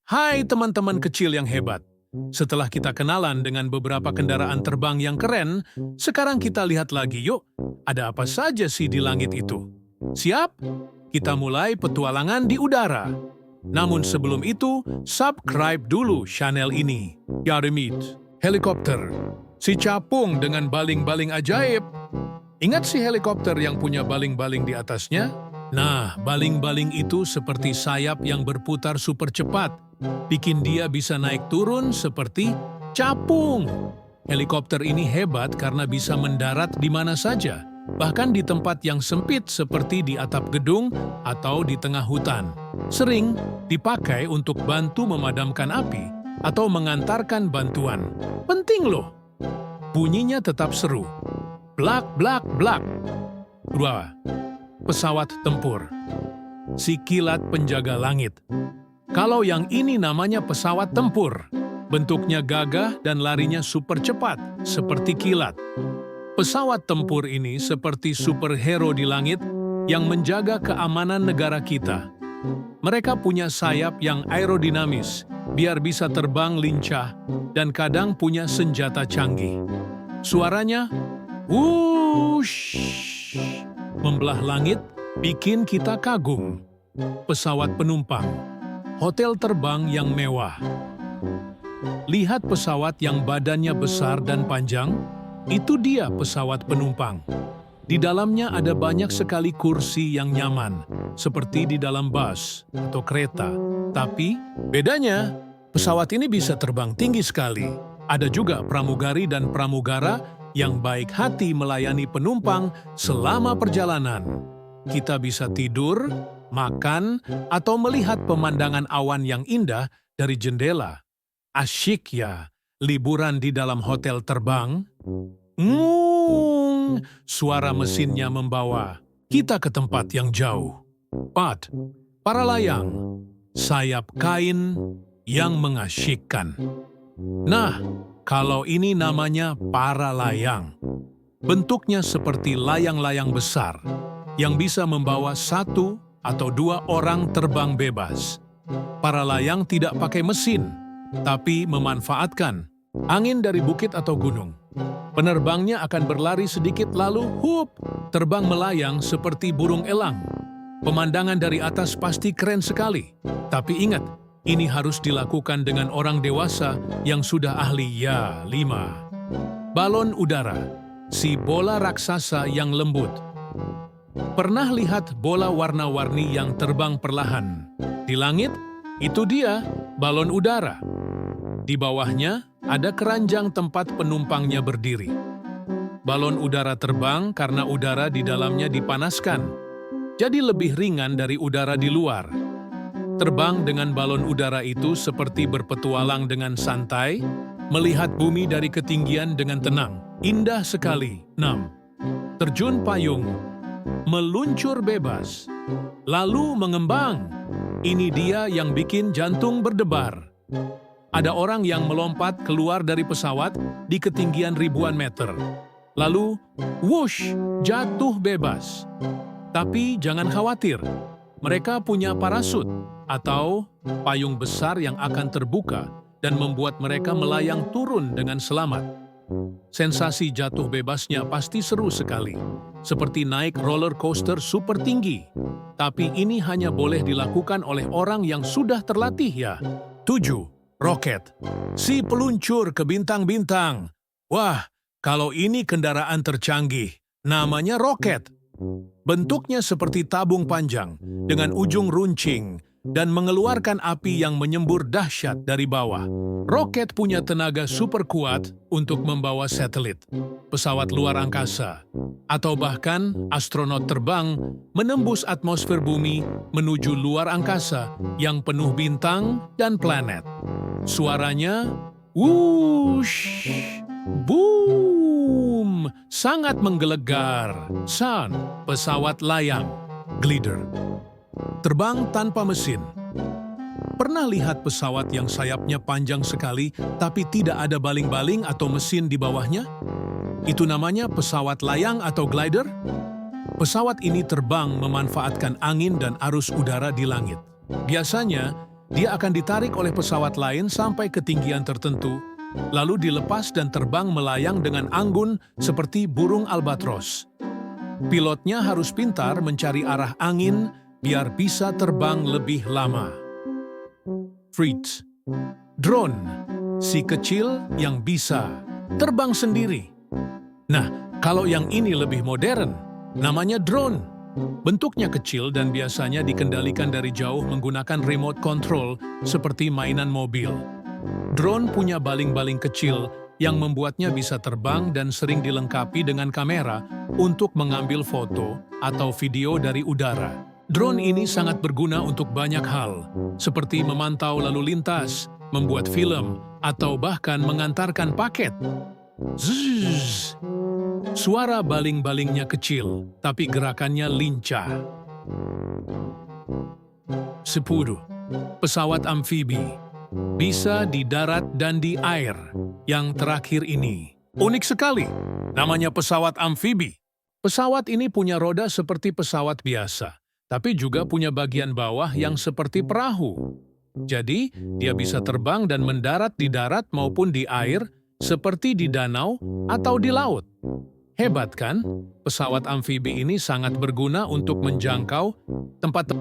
Hai teman-teman kecil yang hebat. Setelah kita kenalan dengan beberapa kendaraan terbang yang keren, sekarang kita lihat lagi yuk, ada apa saja sih di langit itu? Siap? Kita mulai petualangan di udara. Namun sebelum itu, subscribe dulu channel ini. Yarimit, helikopter. Si capung dengan baling-baling ajaib. Ingat si helikopter yang punya baling-baling di atasnya? Nah, baling-baling itu seperti sayap yang berputar super cepat. Bikin dia bisa naik turun seperti capung. Helikopter ini hebat karena bisa mendarat di mana saja, bahkan di tempat yang sempit seperti di atap gedung atau di tengah hutan. Sering dipakai untuk bantu memadamkan api atau mengantarkan bantuan. Penting loh. Bunyinya tetap seru. Blak, blak, blak. 2. Pesawat tempur. Si kilat penjaga langit. Kalau yang ini namanya pesawat tempur. Bentuknya gagah dan larinya super cepat, seperti kilat. Pesawat tempur ini seperti superhero di langit yang menjaga keamanan negara kita. Mereka punya sayap yang aerodinamis, biar bisa terbang lincah, dan kadang punya senjata canggih. Suaranya, wush, membelah langit, bikin kita kagum. Pesawat penumpang. Hotel terbang yang mewah. Lihat pesawat yang badannya besar dan panjang? Itu dia pesawat penumpang. Di dalamnya ada banyak sekali kursi yang nyaman, seperti di dalam bus atau kereta. Tapi, bedanya, pesawat ini bisa terbang tinggi sekali. Ada juga pramugari dan pramugara yang baik hati melayani penumpang selama perjalanan. Kita bisa tidur, makan, atau melihat pemandangan awan yang indah dari jendela. Asyik ya, liburan di dalam hotel terbang. Suara mesinnya membawa kita ke tempat yang jauh. 4. Para layang. Sayap kain yang mengasyikkan. Nah, kalau ini namanya para layang. Bentuknya seperti layang-layang besar yang bisa membawa 1 atau 2 orang terbang bebas. Para layang tidak pakai mesin, tapi memanfaatkan angin dari bukit atau gunung. Penerbangnya akan berlari sedikit lalu terbang melayang seperti burung elang. Pemandangan dari atas pasti keren sekali. Tapi ingat, ini harus dilakukan dengan orang dewasa yang sudah ahli. 5. Balon udara. Si bola raksasa yang lembut. Pernah lihat bola warna-warni yang terbang perlahan? Di langit, itu dia, balon udara. Di bawahnya, ada keranjang tempat penumpangnya berdiri. Balon udara terbang karena udara di dalamnya dipanaskan. Jadi lebih ringan dari udara di luar. Terbang dengan balon udara itu seperti berpetualang dengan santai, melihat bumi dari ketinggian dengan tenang. Indah sekali. 6. Terjun payung. Meluncur bebas, lalu mengembang. Ini dia yang bikin jantung berdebar. Ada orang yang melompat keluar dari pesawat di ketinggian ribuan meter. Lalu, whoosh, jatuh bebas. Tapi jangan khawatir, mereka punya parasut atau payung besar yang akan terbuka dan membuat mereka melayang turun dengan selamat. Sensasi jatuh bebasnya pasti seru sekali, seperti naik roller coaster super tinggi. Tapi ini hanya boleh dilakukan oleh orang yang sudah terlatih ya. 7. Roket. Si peluncur ke bintang-bintang. Wah, kalau ini kendaraan tercanggih, namanya roket. Bentuknya seperti tabung panjang, dengan ujung runcing, dan mengeluarkan api yang menyembur dahsyat dari bawah. Roket punya tenaga super kuat untuk membawa satelit, pesawat luar angkasa, atau bahkan astronot terbang menembus atmosfer bumi menuju luar angkasa yang penuh bintang dan planet. Suaranya, whoosh, boom, sangat menggelegar. Sun, pesawat layang, glider. Terbang tanpa mesin. Pernah lihat pesawat yang sayapnya panjang sekali, tapi tidak ada baling-baling atau mesin di bawahnya? Itu namanya pesawat layang atau glider. Pesawat ini terbang memanfaatkan angin dan arus udara di langit. Biasanya, Dia akan ditarik oleh pesawat lain sampai ketinggian tertentu, lalu dilepas dan terbang melayang dengan anggun seperti burung albatros. Pilotnya harus pintar mencari arah angin biar bisa terbang lebih lama. Fritz, drone, si kecil yang bisa terbang sendiri. Nah, kalau yang ini lebih modern, namanya drone. Bentuknya kecil dan biasanya dikendalikan dari jauh menggunakan remote control seperti mainan mobil. Drone punya baling-baling kecil yang membuatnya bisa terbang dan sering dilengkapi dengan kamera untuk mengambil foto atau video dari udara. Drone ini sangat berguna untuk banyak hal, seperti memantau lalu lintas, membuat film, atau bahkan mengantarkan paket. Zzz. Suara baling-balingnya kecil, tapi gerakannya lincah. 10. Pesawat amfibi. Bisa di darat dan di air. Yang terakhir ini unik sekali. Namanya pesawat amfibi. Pesawat ini punya roda seperti pesawat biasa, tapi juga punya bagian bawah yang seperti perahu. Jadi, dia bisa terbang dan mendarat di darat maupun di air, seperti di danau atau di laut. Hebat kan? Pesawat amfibi ini sangat berguna untuk menjangkau tempat